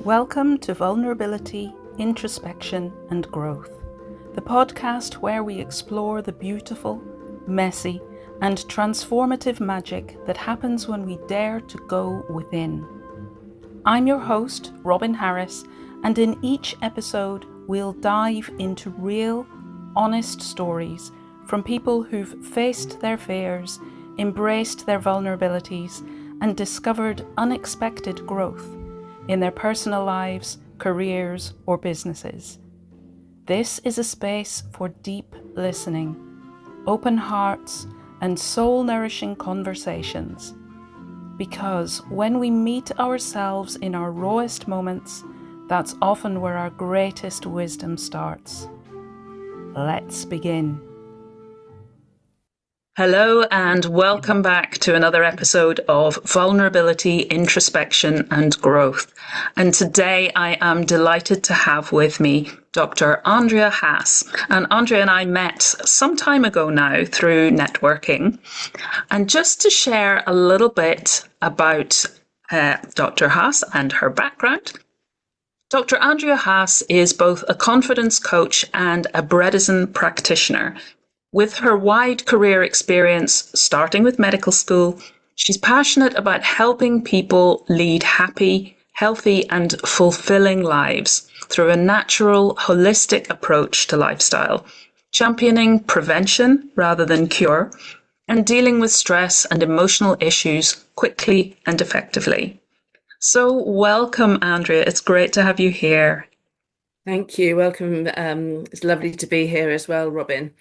Welcome to Vulnerability, Introspection and Growth, the podcast where we explore the beautiful, messy and transformative magic that happens when we dare to go within. I'm your host, Robin Harris, and in each episode we'll dive into real, honest stories from people who've faced their fears, embraced their vulnerabilities and discovered unexpected growth in their personal lives, careers, or businesses. This is a space for deep listening, open hearts, and soul-nourishing conversations. Because when we meet ourselves in our rawest moments, that's often where our greatest wisdom starts. Let's begin. Hello and welcome back to another episode of Vulnerability, Introspection and Growth. And today I am delighted to have with me Dr. Andrea Haas. And Andrea and I met some time ago now through networking. And just to share a little bit about Dr. Haas and her background, Dr. Andrea Haas is both a confidence coach and a Bredesen practitioner. With her wide career experience, starting with medical school, she's passionate about helping people lead happy, healthy, and fulfilling lives through a natural, holistic approach to lifestyle, championing prevention rather than cure, and dealing with stress and emotional issues quickly and effectively. So welcome, Andrea. It's great to have you here. Thank you. Welcome. It's lovely to be here as well, Robin.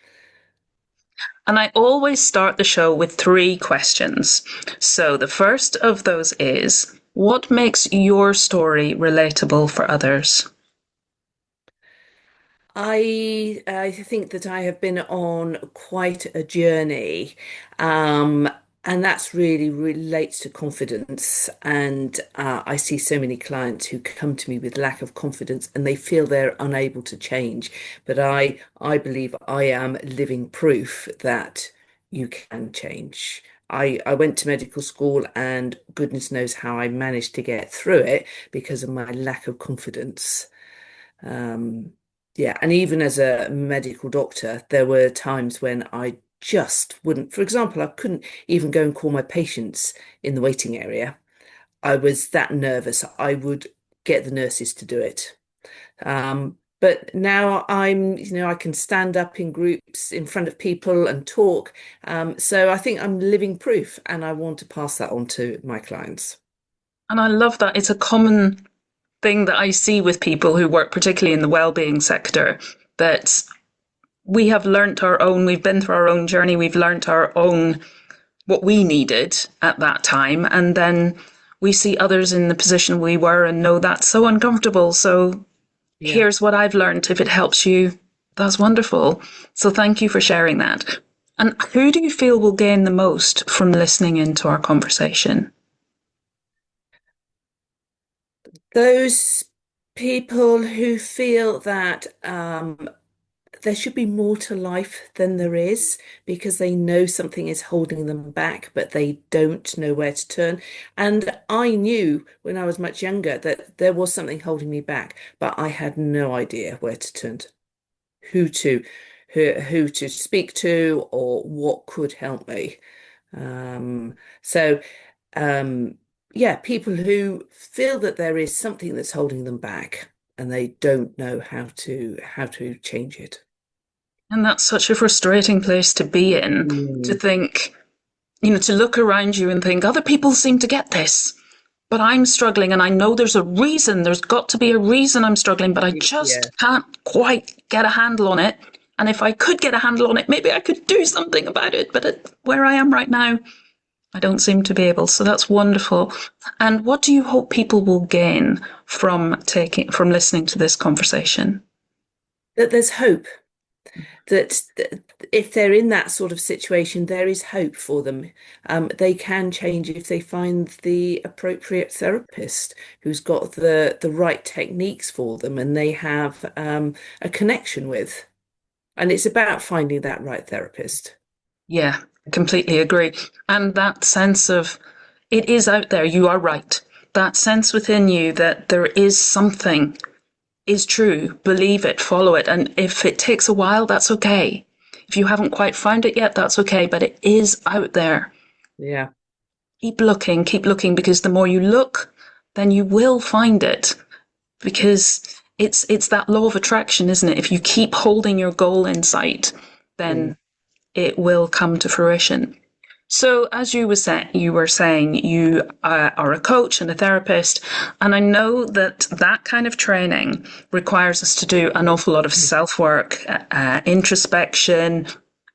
And I always start the show with 3 questions. So the first of those is, what makes your story relatable for others? I think that I have been on quite a journey, and that's really relates to confidence. And I see so many clients who come to me with lack of confidence, and they feel they're unable to change. But I believe I am living proof that you can change. I went to medical school, and goodness knows how I managed to get through it because of my lack of confidence. Um, yeah, and even as a medical doctor, there were times when I just wouldn't, for example, I couldn't even go and call my patients in the waiting area. I was that nervous. I would get the nurses to do it. But now I can stand up in groups in front of people and talk. So I think I'm living proof, and I want to pass that on to my clients. And I love that. It's a common thing that I see with people who work particularly in the wellbeing sector, that we've been through our own journey, we've learnt our own, what we needed at that time, and then we see others in the position we were and know that's so uncomfortable. So Yeah. here's what I've learned. If it helps you, that's wonderful. So thank you for sharing that. And who do you feel will gain the most from listening into our conversation? Those people who feel that there should be more to life than there is because they know something is holding them back, but they don't know where to turn. And I knew when I was much younger that there was something holding me back, but I had no idea where to turn, who to who to speak to, or what could help me. So yeah, people who feel that there is something that's holding them back and they don't know how to change it. And that's such a frustrating place to be in, to Mm. think, to look around you and think, other people seem to get this, but I'm struggling. And I know there's a reason, there's got to be a reason I'm struggling, but I Yeah, just can't quite get a handle on it. And if I could get a handle on it, maybe I could do something about it. But where I am right now, I don't seem to be able. So that's wonderful. And what do you hope people will gain from listening to this conversation? that there's hope. That if they're in that sort of situation, there is hope for them. They can change if they find the appropriate therapist who's got the right techniques for them and they have a connection with. And it's about finding that right therapist. Yeah, completely agree. And that sense of it is out there, you are right. that sense within you that there is something is true. Believe it, follow it. And if it takes a while, that's okay. If you haven't quite found it yet, that's okay, but it is out there. Yeah. Keep looking, because the more you look, then you will find it. Because it's that law of attraction, isn't it? If you keep holding your goal in sight, Mm. then it will come to fruition. So, as you were saying, you are a coach and a therapist, and I know that that kind of training requires us to do an awful lot of self work, introspection,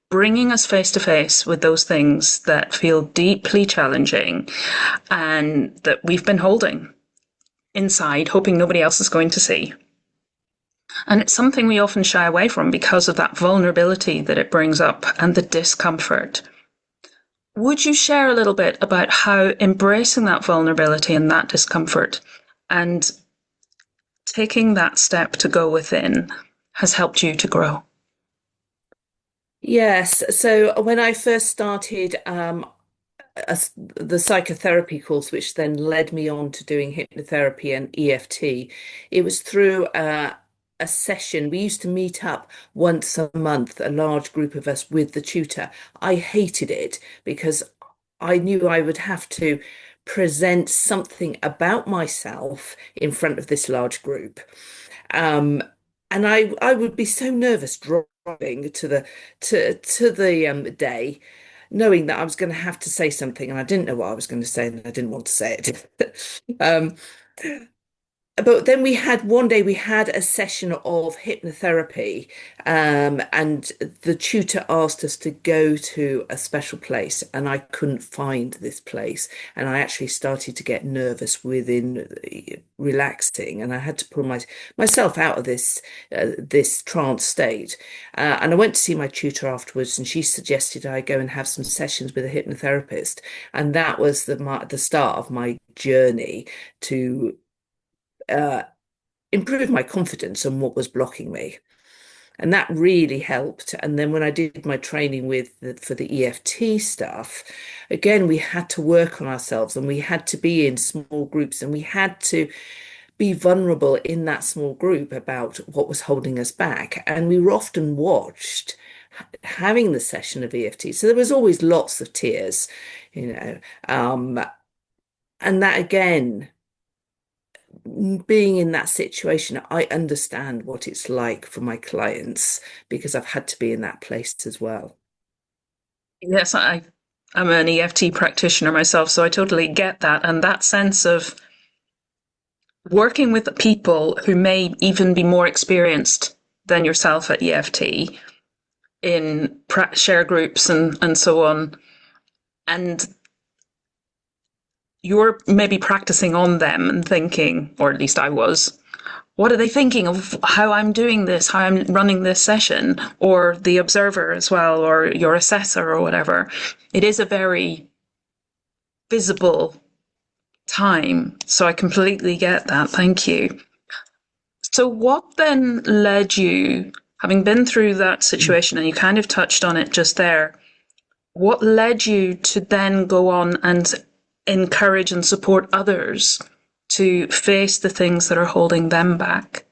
bringing us face to face with those things that feel deeply challenging and that we've been holding inside, hoping nobody else is going to see. And it's something we often shy away from because of that vulnerability that it brings up and the discomfort. Would you share a little bit about how embracing that vulnerability and that discomfort and taking that step to go within has helped you to grow? Yes. So when I first started the psychotherapy course, which then led me on to doing hypnotherapy and EFT, it was through a session. We used to meet up once a month, a large group of us with the tutor. I hated it because I knew I would have to present something about myself in front of this large group. Um, and I would be so nervous driving to the day, knowing that I was going to have to say something, and I didn't know what I was going to say, and I didn't want to say it. um, but then one day we had a session of hypnotherapy, and the tutor asked us to go to a special place, and I couldn't find this place. And I actually started to get nervous within relaxing, and I had to pull myself out of this trance state. And I went to see my tutor afterwards, and she suggested I go and have some sessions with a hypnotherapist. And that was the start of my journey to uh, improve my confidence on what was blocking me. And that really helped. And then when I did my training for the EFT stuff, again, we had to work on ourselves, and we had to be in small groups, and we had to be vulnerable in that small group about what was holding us back. And we were often watched having the session of EFT. So there was always lots of tears, you know. And that again, being in that situation, I understand what it's like for my clients because I've had to be in that place as well. Yes, I'm an EFT practitioner myself, so I totally get that. And that sense of working with people who may even be more experienced than yourself at EFT in share groups and so on. And you're maybe practicing on them and thinking, or at least I was, what are they thinking of how I'm doing this, how I'm running this session, or the observer as well, or your assessor or whatever. It is a very visible time. So I completely get that. Thank you. So what then led you, having been through that situation, and you kind of touched on it just there, what led you to then go on and encourage and support others to face the things that are holding them back?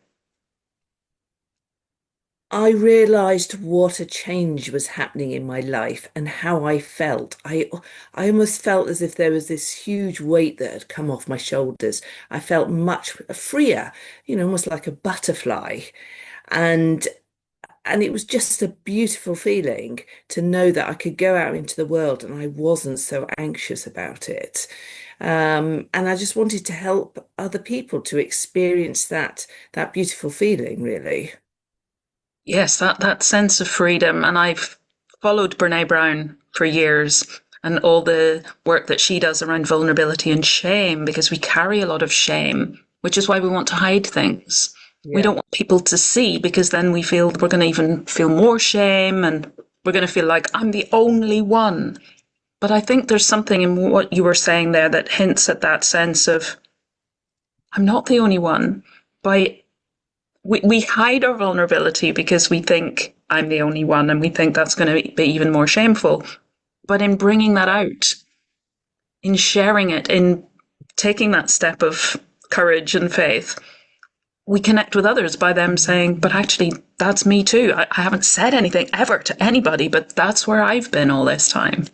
I realized what a change was happening in my life and how I felt. I almost felt as if there was this huge weight that had come off my shoulders. I felt much freer, almost like a butterfly. And and it was just a beautiful feeling to know that I could go out into the world and I wasn't so anxious about it. And I just wanted to help other people to experience that beautiful feeling, really. Yes, that sense of freedom. And I've followed Brene Brown for years and all the work that she does around vulnerability and shame, because we carry a lot of shame, which is why we want to hide things. We Yeah. don't want people to see, because then we feel we're going to even feel more shame, and we're going to feel like I'm the only one. But I think there's something in what you were saying there that hints at that sense of I'm not the only one. By we hide our vulnerability because we think I'm the only one, and we think that's going to be even more shameful. But in bringing that out, in sharing it, in taking that step of courage and faith, we connect with others by them saying, but actually, that's me too. I haven't said anything ever to anybody, but that's where I've been all this time.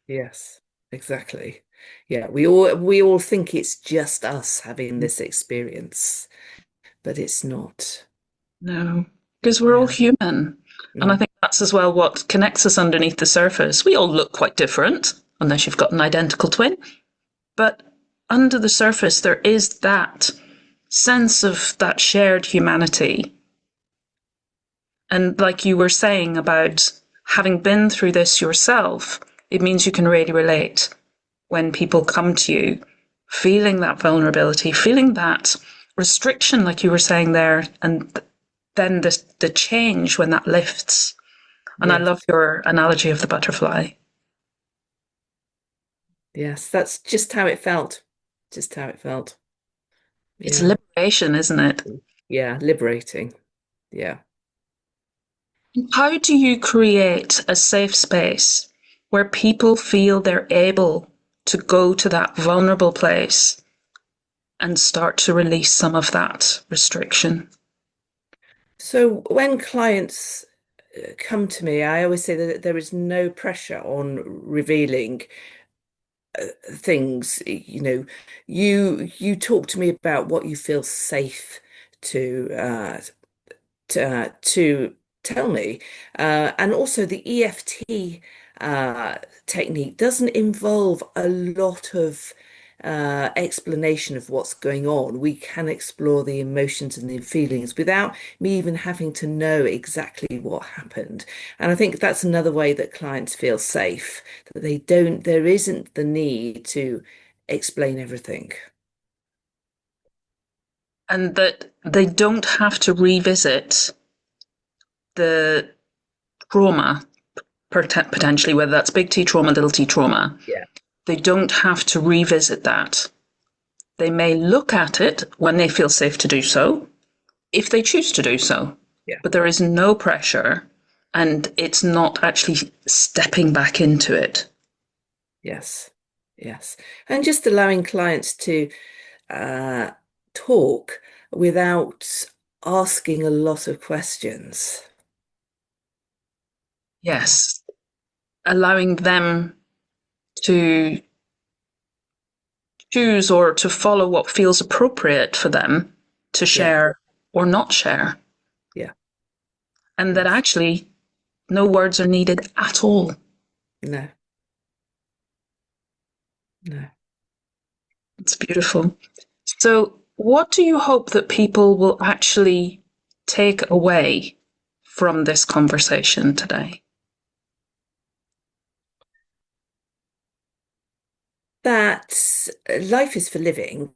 Yes, exactly. Yeah, we all think it's just us having this experience, but it's not. No, because we're all Yeah. human. And I Mm. think that's as well what connects us underneath the surface. We all look quite different, unless you've got an identical twin. But under the surface, there is that sense of that shared humanity. And like you were saying about having been through this yourself, it means you can really relate when people come to you feeling that vulnerability, feeling that restriction, like you were saying there, and then the change when that lifts. And I love Yes. your analogy of the butterfly. Yes, that's just how it felt. Just how it felt. It's Yeah. liberation, isn't it? Yeah, liberating. Yeah. How do you create a safe space where people feel they're able to go to that vulnerable place and start to release some of that restriction? So when clients come to me, I always say that there is no pressure on revealing things. You talk to me about what you feel safe to to tell me. And also the EFT technique doesn't involve a lot of explanation of what's going on. We can explore the emotions and the feelings without me even having to know exactly what happened. And I think that's another way that clients feel safe, that there isn't the need to explain everything. And that they don't have to revisit the trauma, potentially, whether that's big T trauma, little t trauma. Yeah. They don't have to revisit that. They may look at it when they feel safe to do so, if they choose to do so. Yeah. But there is no pressure, and it's not actually stepping back into it. Yes. Yes. And just allowing clients to uh, talk without asking a lot of questions. Yeah. Yes. Allowing them to choose or to follow what feels appropriate for them to Yeah. share or not share. Yeah. And that Yes. actually no words are needed at all. No. No. It's beautiful. So, what do you hope that people will actually take away from this conversation today? That life is for living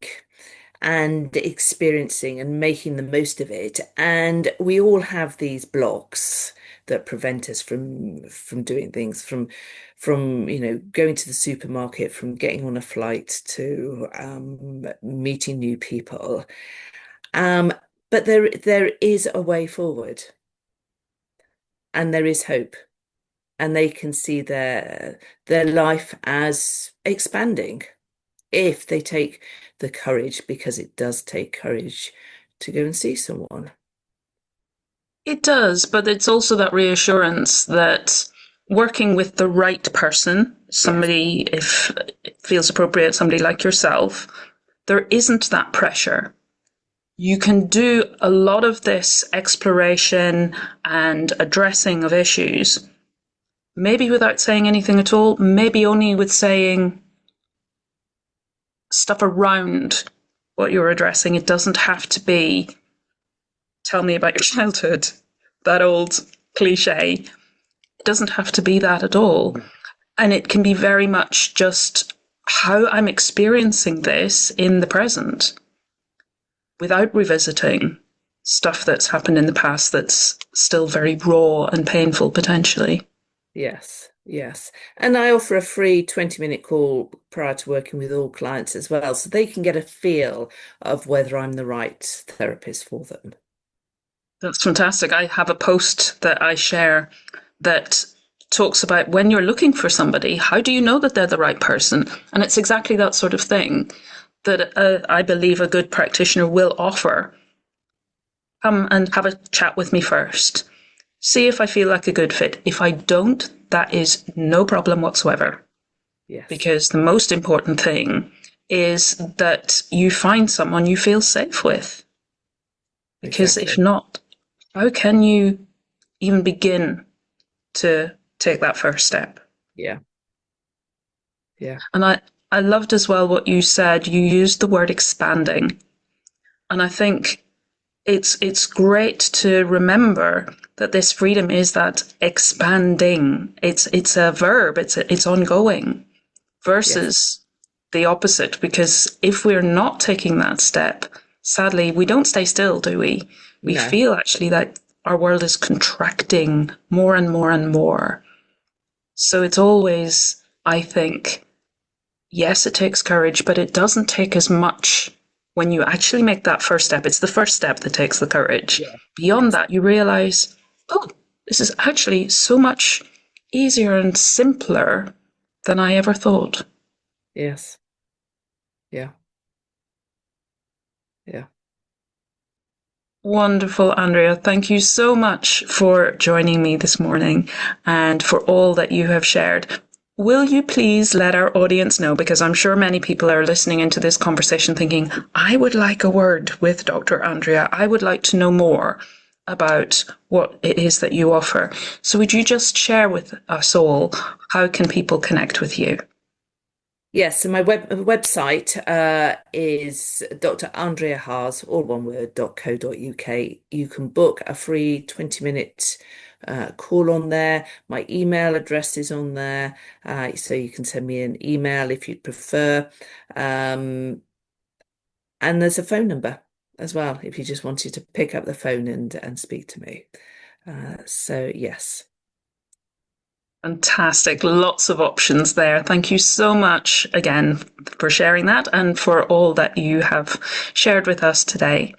and experiencing and making the most of it. And we all have these blocks that prevent us from doing things, from going to the supermarket, from getting on a flight to meeting new people. Um, but there is a way forward, and there is hope, and they can see their life as expanding if they take the courage, because it does take courage to go and see someone. It does, but it's also that reassurance that working with the right person, Yes, somebody, if it feels appropriate, somebody like yourself, there isn't that pressure. You can do a lot of this exploration and addressing of issues, maybe without saying anything at all, maybe only with saying stuff around what you're addressing. It doesn't have to be, tell me about your childhood, that old cliche. It doesn't have to be that at all. And it can be very much just how I'm experiencing this in the present without revisiting stuff that's happened in the past that's still very raw and painful potentially. yes, yes. And I offer a free 20-minute call prior to working with all clients as well, so they can get a feel of whether I'm the right therapist for them. That's fantastic. I have a post that I share that talks about when you're looking for somebody, how do you know that they're the right person? And it's exactly that sort of thing. that I believe a good practitioner will offer. Come and have a chat with me first. See if I feel like a good fit. If I don't, that is no problem whatsoever. Yes. Because the most important thing is that you find someone you feel safe with. Because if Exactly. not, how can you even begin to take that first step? Yeah. Yeah. And I loved as well what you said. You used the word expanding. And I think it's great to remember that this freedom is that expanding. It's a verb. It's ongoing Yes. versus the opposite. Because if we're not taking that step, sadly, we don't stay still, do we? We No. feel actually that our world is contracting more and more and more. So it's always, I think, yes, it takes courage, but it doesn't take as much when you actually make that first step. It's the first step that takes the courage. Yeah. Beyond Yes. that, you realize, oh, this is actually so much easier and simpler than I ever thought. Yes. Yeah. Yeah. Wonderful, Andrea. Thank you so much for joining me this morning and for all that you have shared. Will you please let our audience know, because I'm sure many people are listening into this conversation thinking, I would like a word with Dr. Andrea. I would like to know more about what it is that you offer. So would you just share with us all, how can people connect with you? Yes, so my website is Dr Andrea Haas, all one word, .co.uk. You can book a free 20-minute call on there. My email address is on there, so you can send me an email if you'd prefer. And there's a phone number as well if you just wanted to pick up the phone and speak to me. So yes. Fantastic. Lots of options there. Thank you so much again for sharing that and for all that you have shared with us today.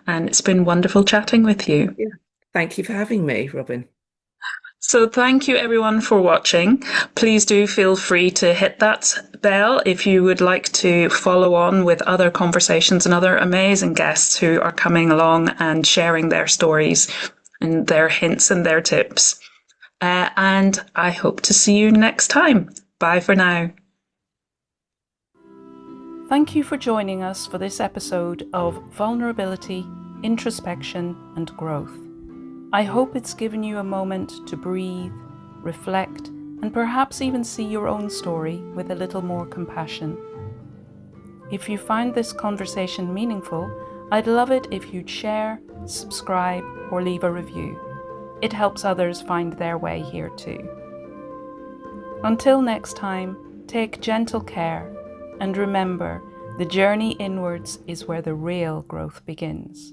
And it's been wonderful chatting with you. Yeah. Thank you for having me, Robin. So thank you everyone for watching. Please do feel free to hit that bell if you would like to follow on with other conversations and other amazing guests who are coming along and sharing their stories and their hints and their tips. And I hope to see you next time. Bye for now. Thank you for joining us for this episode of Vulnerability, Introspection and Growth. I hope it's given you a moment to breathe, reflect, and perhaps even see your own story with a little more compassion. If you find this conversation meaningful, I'd love it if you'd share, subscribe, or leave a review. It helps others find their way here too. Until next time, take gentle care and remember, the journey inwards is where the real growth begins.